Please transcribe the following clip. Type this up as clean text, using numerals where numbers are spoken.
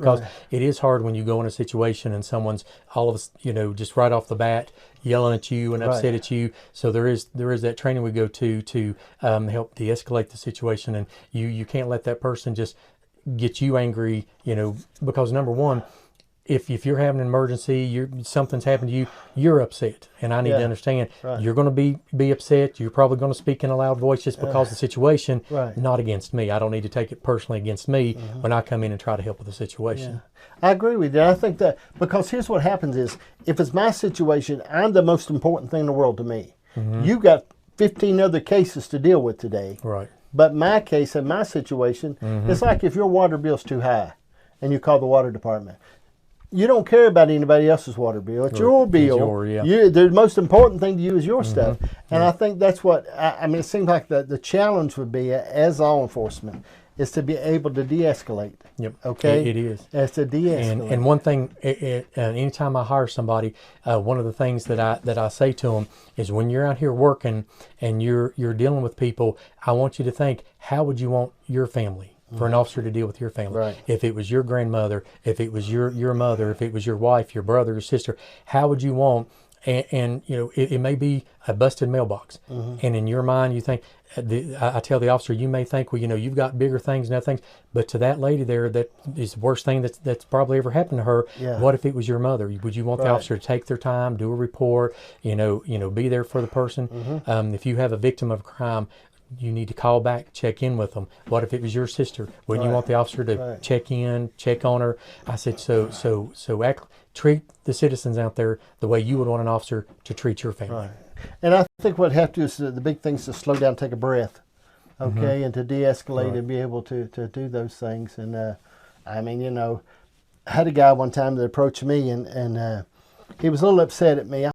because it is hard when you go in a situation and someone's all of us, just right off the bat yelling at you and upset at you. So there is that training we go to help de-escalate the situation, and you can't let that person just get you angry, because number one, if you're having an emergency, something's happened to you, you're upset, and I need to understand you're going to be upset. You're probably going to speak in a loud voice just because of the situation, not against me. I don't need to take it personally against me when I come in and try to help with the situation. Yeah. I agree with you. I think that, because here's what happens is, if it's my situation, I'm the most important thing in the world to me. You've got 15 other cases to deal with today. Right. But my case and my situation, it's like if your water bill's too high and you call the water department. You don't care about anybody else's water bill. It's your bill. The most important thing to you is your stuff. And I think that's what, it seems like the challenge would be, as law enforcement, is to be able to de-escalate. Yep. Okay? It is. It's to de-escalate. And one thing, anytime I hire somebody, one of the things that I say to them is, when you're out here working and you're dealing with people, I want you to think, how would you want your family? For an officer to deal with your family. Right. If it was your grandmother, if it was your mother, if it was your wife, your brother, your sister, how would you want? And it may be a busted mailbox. And in your mind, you think, I tell the officer, you may think, well, you've got bigger things and other things, but to that lady there, that is the worst thing that's probably ever happened to her. What if it was your mother? Would you want the officer to take their time, do a report, be there for the person? If you have a victim of a crime, you need to call back, check in with them. What if it was your sister? Wouldn't you want the officer to check in, check on her? I said, treat the citizens out there the way you would want an officer to treat your family. Right. And I think what have to is the big thing is to slow down, take a breath, and to de-escalate and be able to do those things. And I had a guy one time that approached me, and he was a little upset at me.